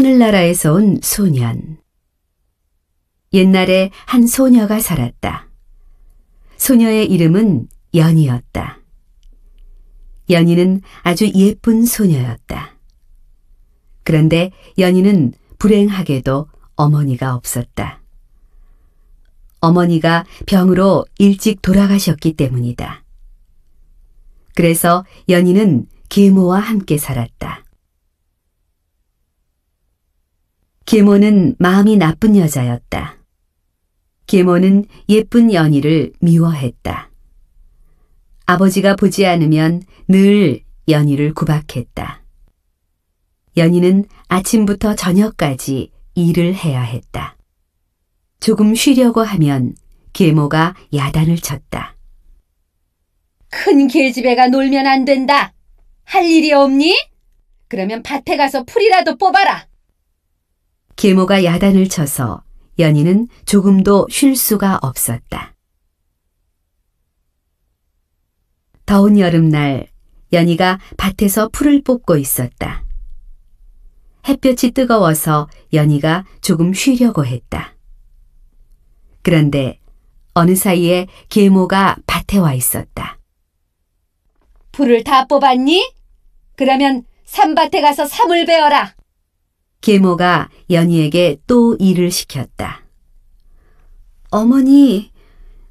하늘나라에서 온 소년. 옛날에 한 소녀가 살았다. 소녀의 이름은 연희였다. 연희는 아주 예쁜 소녀였다. 그런데 연희는 불행하게도 어머니가 없었다. 어머니가 병으로 일찍 돌아가셨기 때문이다. 그래서 연희는 계모와 함께 살았다. 계모는 마음이 나쁜 여자였다. 계모는 예쁜 연희를 미워했다. 아버지가 보지 않으면 늘 연희를 구박했다. 연희는 아침부터 저녁까지 일을 해야 했다. 조금 쉬려고 하면 계모가 야단을 쳤다. 큰 계집애가 놀면 안 된다. 할 일이 없니? 그러면 밭에 가서 풀이라도 뽑아라. 계모가 야단을 쳐서 연희는 조금도 쉴 수가 없었다. 더운 여름날 연희가 밭에서 풀을 뽑고 있었다. 햇볕이 뜨거워서 연희가 조금 쉬려고 했다. 그런데 어느 사이에 계모가 밭에 와 있었다. 풀을 다 뽑았니? 그러면 삼밭에 가서 삼을 베어라. 계모가 연희에게 또 일을 시켰다. 어머니,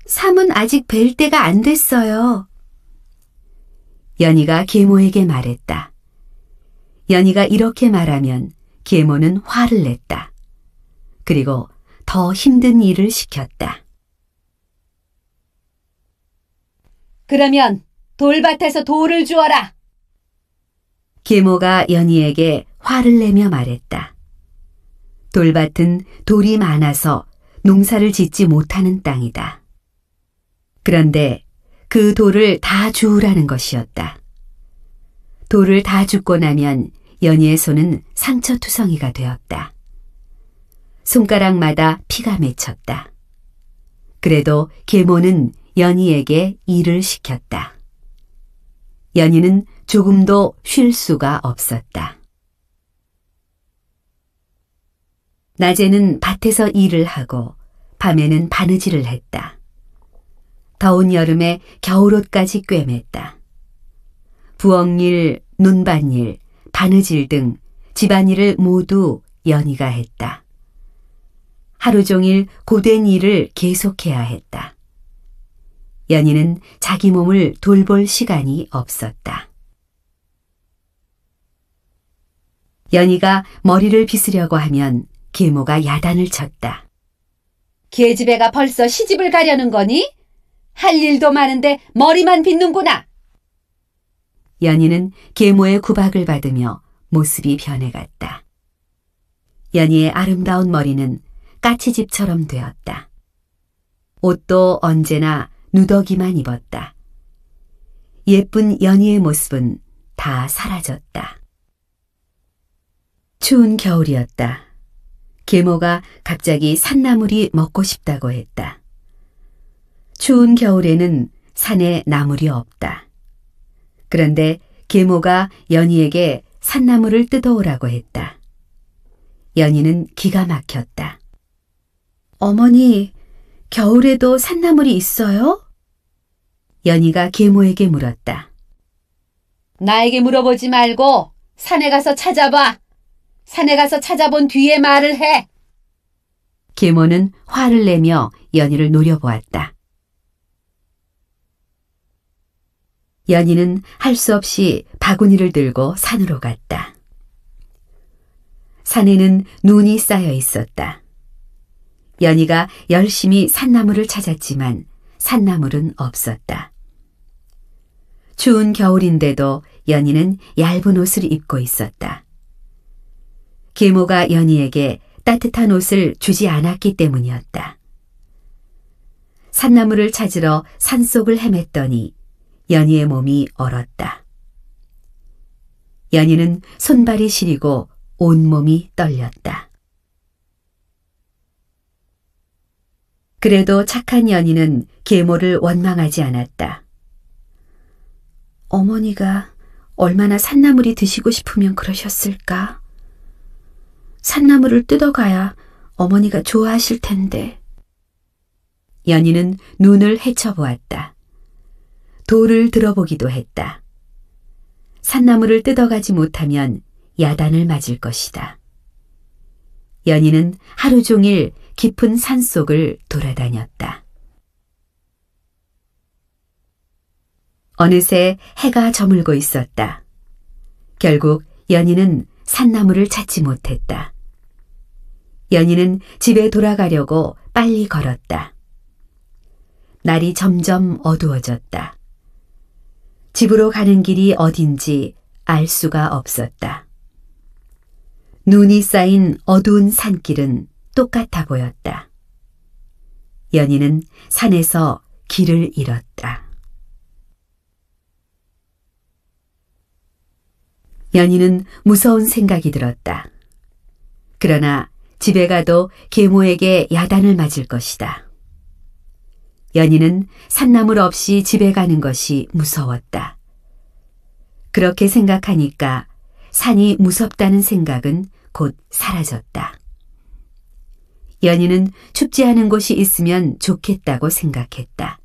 삼은 아직 벨 때가 안 됐어요. 연희가 계모에게 말했다. 연희가 이렇게 말하면 계모는 화를 냈다. 그리고 더 힘든 일을 시켰다. 그러면 돌밭에서 돌을 주어라. 계모가 연희에게 화를 내며 말했다. 돌밭은 돌이 많아서 농사를 짓지 못하는 땅이다. 그런데 그 돌을 다 주우라는 것이었다. 돌을 다 줍고 나면 연희의 손은 상처투성이가 되었다. 손가락마다 피가 맺혔다. 그래도 계모는 연희에게 일을 시켰다. 연희는 조금도 쉴 수가 없었다. 낮에는 밭에서 일을 하고 밤에는 바느질을 했다. 더운 여름에 겨울옷까지 꿰맸다. 부엌일, 눈밭일, 바느질 등 집안일을 모두 연희가 했다. 하루 종일 고된 일을 계속해야 했다. 연희는 자기 몸을 돌볼 시간이 없었다. 연희가 머리를 빗으려고 하면 계모가 야단을 쳤다. 계집애가 벌써 시집을 가려는 거니? 할 일도 많은데 머리만 빗는구나. 연희는 계모의 구박을 받으며 모습이 변해갔다. 연희의 아름다운 머리는 까치집처럼 되었다. 옷도 언제나 누더기만 입었다. 예쁜 연희의 모습은 다 사라졌다. 추운 겨울이었다. 계모가 갑자기 산나물이 먹고 싶다고 했다. 추운 겨울에는 산에 나물이 없다. 그런데 계모가 연희에게 산나물을 뜯어오라고 했다. 연희는 기가 막혔다. 어머니, 겨울에도 산나물이 있어요? 연희가 계모에게 물었다. 나에게 물어보지 말고 산에 가서 찾아봐. 산에 가서 찾아본 뒤에 말을 해. 계모는 화를 내며 연희를 노려보았다. 연희는 할 수 없이 바구니를 들고 산으로 갔다. 산에는 눈이 쌓여 있었다. 연희가 열심히 산나물을 찾았지만 산나물은 없었다. 추운 겨울인데도 연희는 얇은 옷을 입고 있었다. 계모가 연희에게 따뜻한 옷을 주지 않았기 때문이었다. 산나물을 찾으러 산속을 헤맸더니 연희의 몸이 얼었다. 연희는 손발이 시리고 온몸이 떨렸다. 그래도 착한 연희는 계모를 원망하지 않았다. 어머니가 얼마나 산나물이 드시고 싶으면 그러셨을까? 산나물을 뜯어가야 어머니가 좋아하실 텐데. 연희는 눈을 헤쳐보았다. 돌을 들어보기도 했다. 산나물을 뜯어가지 못하면 야단을 맞을 것이다. 연희는 하루 종일 깊은 산속을 돌아다녔다. 어느새 해가 저물고 있었다. 결국 연희는 산나물을 찾지 못했다. 연희는 집에 돌아가려고 빨리 걸었다. 날이 점점 어두워졌다. 집으로 가는 길이 어딘지 알 수가 없었다. 눈이 쌓인 어두운 산길은 똑같아 보였다. 연희는 산에서 길을 잃었다. 연희는 무서운 생각이 들었다. 그러나 집에 가도 계모에게 야단을 맞을 것이다. 연희는 산나물 없이 집에 가는 것이 무서웠다. 그렇게 생각하니까 산이 무섭다는 생각은 곧 사라졌다. 연희는 춥지 않은 곳이 있으면 좋겠다고 생각했다.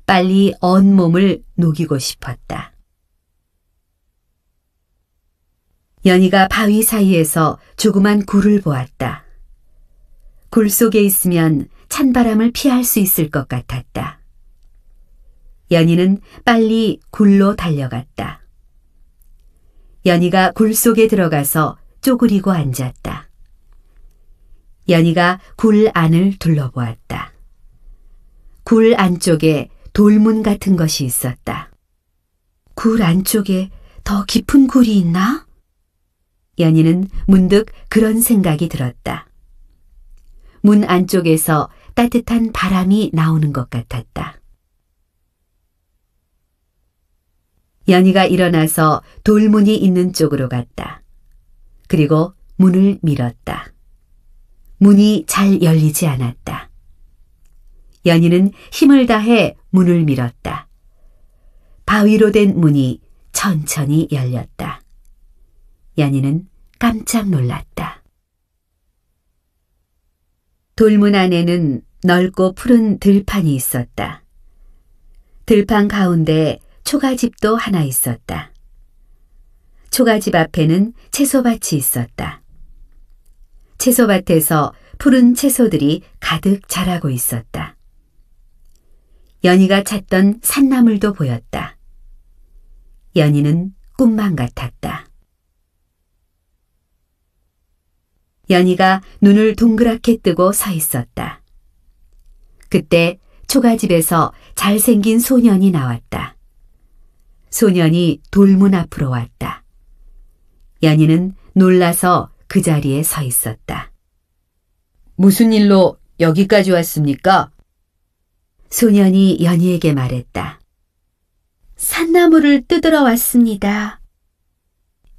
빨리 언 몸을 녹이고 싶었다. 연희가 바위 사이에서 조그만 굴을 보았다. 굴 속에 있으면 찬바람을 피할 수 있을 것 같았다. 연희는 빨리 굴로 달려갔다. 연희가 굴 속에 들어가서 쪼그리고 앉았다. 연희가 굴 안을 둘러보았다. 굴 안쪽에 돌문 같은 것이 있었다. 굴 안쪽에 더 깊은 굴이 있나? 연희는 문득 그런 생각이 들었다. 문 안쪽에서 따뜻한 바람이 나오는 것 같았다. 연희가 일어나서 돌문이 있는 쪽으로 갔다. 그리고 문을 밀었다. 문이 잘 열리지 않았다. 연희는 힘을 다해 문을 밀었다. 바위로 된 문이 천천히 열렸다. 연희는 깜짝 놀랐다. 돌문 안에는 넓고 푸른 들판이 있었다. 들판 가운데 초가집도 하나 있었다. 초가집 앞에는 채소밭이 있었다. 채소밭에서 푸른 채소들이 가득 자라고 있었다. 연희가 찾던 산나물도 보였다. 연희는 꿈만 같았다. 연희가 눈을 동그랗게 뜨고 서 있었다. 그때 초가집에서 잘생긴 소년이 나왔다. 소년이 돌문 앞으로 왔다. 연희는 놀라서 그 자리에 서 있었다. 무슨 일로 여기까지 왔습니까? 소년이 연희에게 말했다. 산나물을 뜯으러 왔습니다.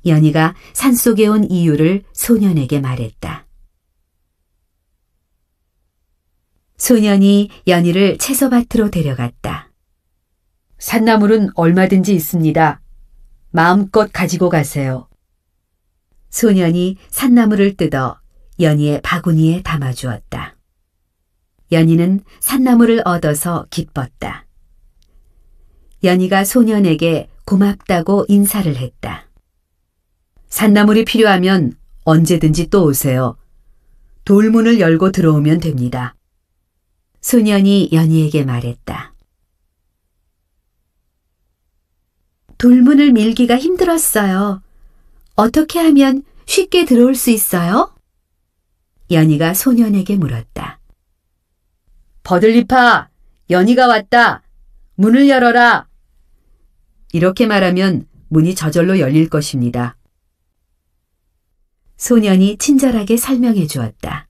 연희가 산속에 온 이유를 소년에게 말했다. 소년이 연희를 채소밭으로 데려갔다. 산나물은 얼마든지 있습니다. 마음껏 가지고 가세요. 소년이 산나물을 뜯어 연희의 바구니에 담아주었다. 연희는 산나물을 얻어서 기뻤다. 연희가 소년에게 고맙다고 인사를 했다. 산나물이 필요하면 언제든지 또 오세요. 돌문을 열고 들어오면 됩니다. 소년이 연희에게 말했다. 돌문을 밀기가 힘들었어요. 어떻게 하면 쉽게 들어올 수 있어요? 연희가 소년에게 물었다. 버들잎아, 연희가 왔다. 문을 열어라. 이렇게 말하면 문이 저절로 열릴 것입니다. 소년이 친절하게 설명해 주었다.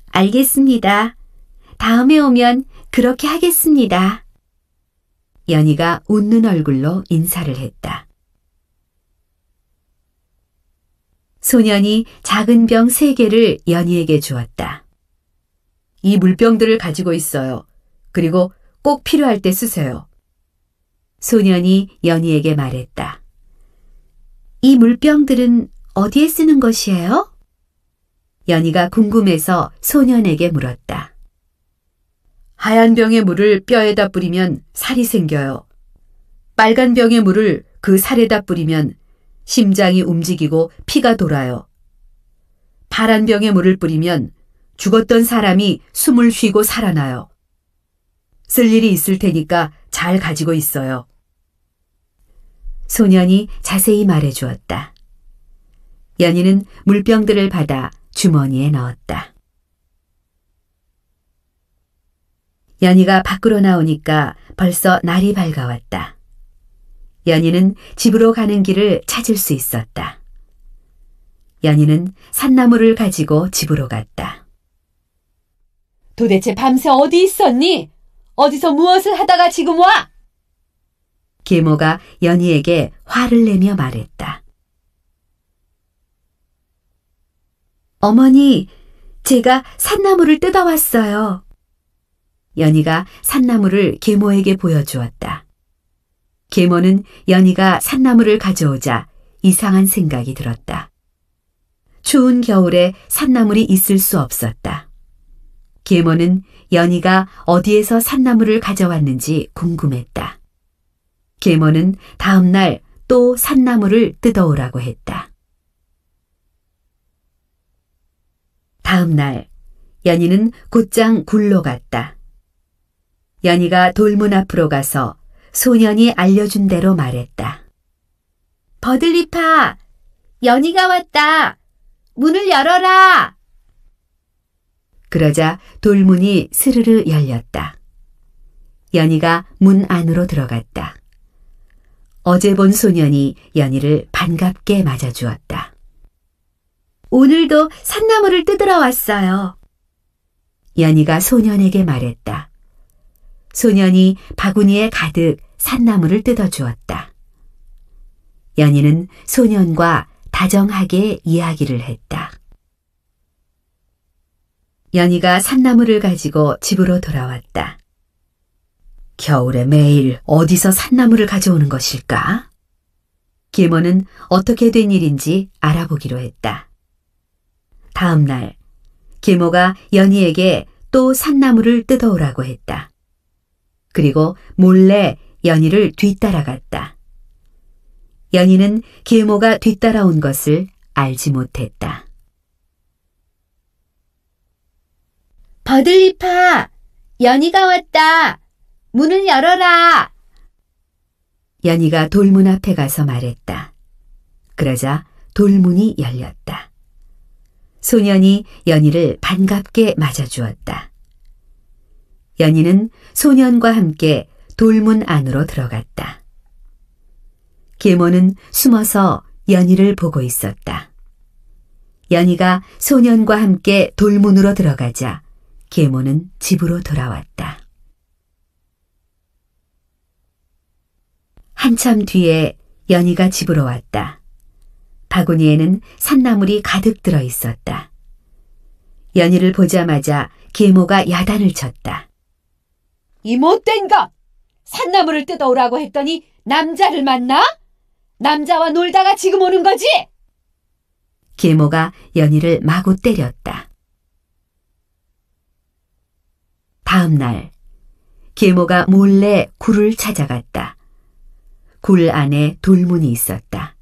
알겠습니다. 다음에 오면 그렇게 하겠습니다. 연희가 웃는 얼굴로 인사를 했다. 소년이 작은 병 3개를 연희에게 주었다. 이 물병들을 가지고 있어요. 그리고 꼭 필요할 때 쓰세요. 소년이 연희에게 말했다. 이 물병들은 어디에 쓰는 것이에요? 연희가 궁금해서 소년에게 물었다. 하얀 병의 물을 뼈에다 뿌리면 살이 생겨요. 빨간 병의 물을 그 살에다 뿌리면 심장이 움직이고 피가 돌아요. 파란 병에 물을 뿌리면 죽었던 사람이 숨을 쉬고 살아나요. 쓸 일이 있을 테니까 잘 가지고 있어요. 소년이 자세히 말해 주었다. 연희는 물병들을 받아 주머니에 넣었다. 연희가 밖으로 나오니까 벌써 날이 밝아왔다. 연희는 집으로 가는 길을 찾을 수 있었다. 연희는 산나물을 가지고 집으로 갔다. 도대체 밤새 어디 있었니? 어디서 무엇을 하다가 지금 와? 계모가 연희에게 화를 내며 말했다. 어머니, 제가 산나물을 뜯어왔어요. 연희가 산나물을 계모에게 보여주었다. 계모는 연희가 산나물을 가져오자 이상한 생각이 들었다. 추운 겨울에 산나물이 있을 수 없었다. 계모는 연희가 어디에서 산나물을 가져왔는지 궁금했다. 계모는 다음 날 또 산나물을 뜯어오라고 했다. 다음 날 연희는 곧장 굴로 갔다. 연희가 돌문 앞으로 가서 소년이 알려준 대로 말했다. 버들잎아, 연희가 왔다. 문을 열어라. 그러자 돌문이 스르르 열렸다. 연희가 문 안으로 들어갔다. 어제 본 소년이 연희를 반갑게 맞아주었다. 오늘도 산나물을 뜯으러 왔어요. 연희가 소년에게 말했다. 소년이 바구니에 가득 산나물을 뜯어주었다. 연희는 소년과 다정하게 이야기를 했다. 연희가 산나물을 가지고 집으로 돌아왔다. 겨울에 매일 어디서 산나물을 가져오는 것일까? 계모는 어떻게 된 일인지 알아보기로 했다. 다음 날 계모가 연희에게 또 산나물을 뜯어오라고 했다. 그리고 몰래 연희를 뒤따라갔다. 연희는 계모가 뒤따라온 것을 알지 못했다. 버들잎아, 연희가 왔다. 문을 열어라. 연희가 돌문 앞에 가서 말했다. 그러자 돌문이 열렸다. 소년이 연희를 반갑게 맞아주었다. 연희는 소년과 함께 돌문 안으로 들어갔다. 계모는 숨어서 연희를 보고 있었다. 연희가 소년과 함께 돌문으로 들어가자 계모는 집으로 돌아왔다. 한참 뒤에 연희가 집으로 왔다. 바구니에는 산나물이 가득 들어 있었다. 연희를 보자마자 계모가 야단을 쳤다. 이 못된 것! 산나물을 뜯어오라고 했더니 남자를 만나? 남자와 놀다가 지금 오는 거지? 계모가 연희를 마구 때렸다. 다음 날 계모가 몰래 굴을 찾아갔다. 굴 안에 돌문이 있었다.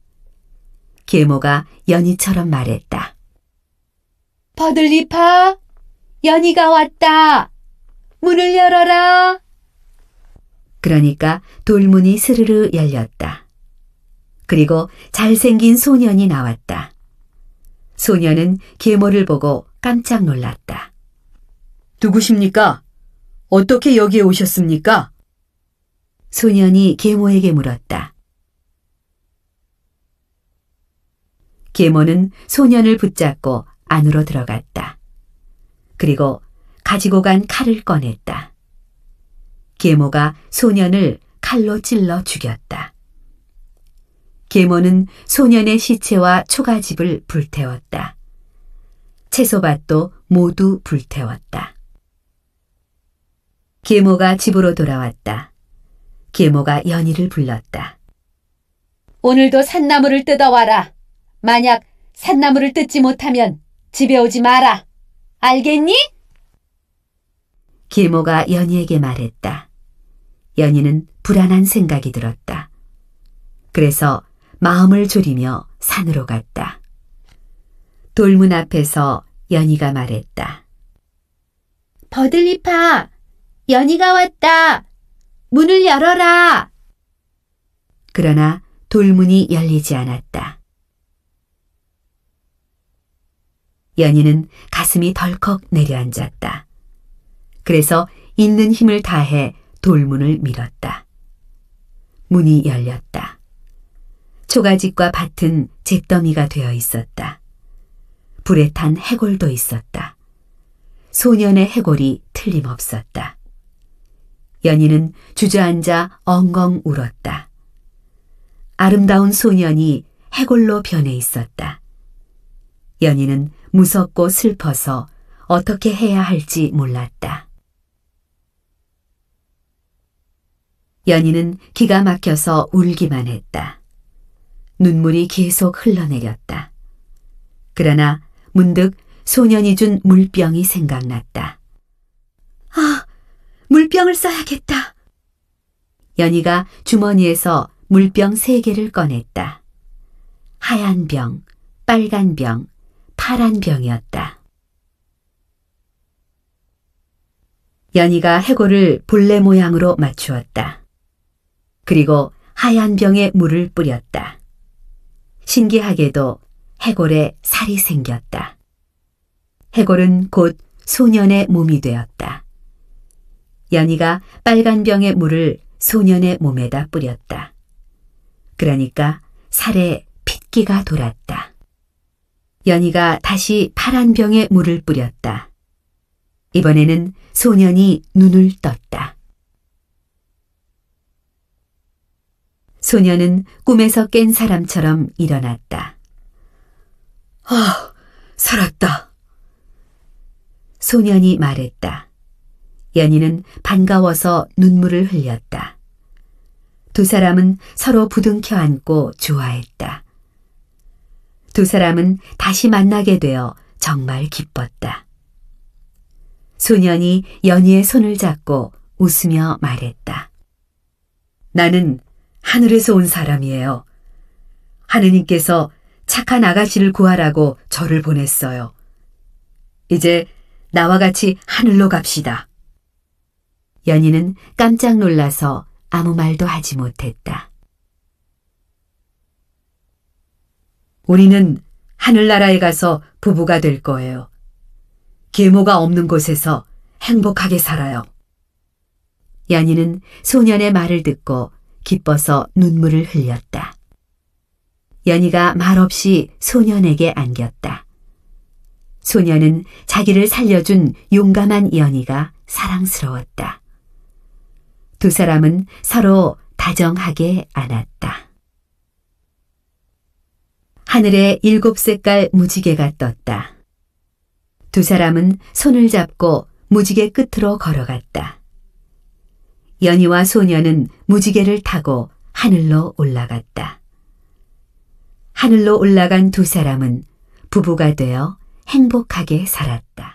계모가 연희처럼 말했다. 버들잎아, 연희가 왔다. 문을 열어라. 그러니까 돌문이 스르르 열렸다. 그리고 잘생긴 소년이 나왔다. 소년은 계모를 보고 깜짝 놀랐다. 누구십니까? 어떻게 여기에 오셨습니까? 소년이 계모에게 물었다. 계모는 소년을 붙잡고 안으로 들어갔다. 그리고 가지고 간 칼을 꺼냈다. 계모가 소년을 칼로 찔러 죽였다. 계모는 소년의 시체와 초가집을 불태웠다. 채소밭도 모두 불태웠다. 계모가 집으로 돌아왔다. 계모가 연희를 불렀다. 오늘도 산나물을 뜯어와라. 만약 산나물을 뜯지 못하면 집에 오지 마라. 알겠니? 계모가 연희에게 말했다. 연희는 불안한 생각이 들었다. 그래서 마음을 졸이며 산으로 갔다. 돌문 앞에서 연희가 말했다. 버들잎아, 연희가 왔다. 문을 열어라. 그러나 돌문이 열리지 않았다. 연희는 가슴이 덜컥 내려앉았다. 그래서 있는 힘을 다해 돌문을 밀었다. 문이 열렸다. 초가집과 밭은 잿더미가 되어 있었다. 불에 탄 해골도 있었다. 소년의 해골이 틀림없었다. 연희는 주저앉아 엉엉 울었다. 아름다운 소년이 해골로 변해 있었다. 연희는 무섭고 슬퍼서 어떻게 해야 할지 몰랐다. 연희는 기가 막혀서 울기만 했다. 눈물이 계속 흘러내렸다. 그러나 문득 소년이 준 물병이 생각났다. 아, 물병을 써야겠다. 연희가 주머니에서 물병 3개를 꺼냈다. 하얀 병, 빨간 병, 파란 병이었다. 연희가 해골을 본래 모양으로 맞추었다. 그리고 하얀 병에 물을 뿌렸다. 신기하게도 해골에 살이 생겼다. 해골은 곧 소년의 몸이 되었다. 연희가 빨간 병에 물을 소년의 몸에다 뿌렸다. 그러니까 살에 핏기가 돌았다. 연희가 다시 파란 병에 물을 뿌렸다. 이번에는 소년이 눈을 떴다. 소년은 꿈에서 깬 사람처럼 일어났다. 아, 살았다. 소년이 말했다. 연희는 반가워서 눈물을 흘렸다. 두 사람은 서로 부둥켜 안고 좋아했다. 두 사람은 다시 만나게 되어 정말 기뻤다. 소년이 연희의 손을 잡고 웃으며 말했다. 나는 하늘에서 온 사람이에요. 하느님께서 착한 아가씨를 구하라고 저를 보냈어요. 이제 나와 같이 하늘로 갑시다. 연희는 깜짝 놀라서 아무 말도 하지 못했다. 우리는 하늘나라에 가서 부부가 될 거예요. 계모가 없는 곳에서 행복하게 살아요. 연희는 소년의 말을 듣고 기뻐서 눈물을 흘렸다. 연희가 말없이 소년에게 안겼다. 소년은 자기를 살려준 용감한 연희가 사랑스러웠다. 두 사람은 서로 다정하게 안았다. 하늘에 7색깔 무지개가 떴다. 두 사람은 손을 잡고 무지개 끝으로 걸어갔다. 연희와 소년은 무지개를 타고 하늘로 올라갔다. 하늘로 올라간 두 사람은 부부가 되어 행복하게 살았다.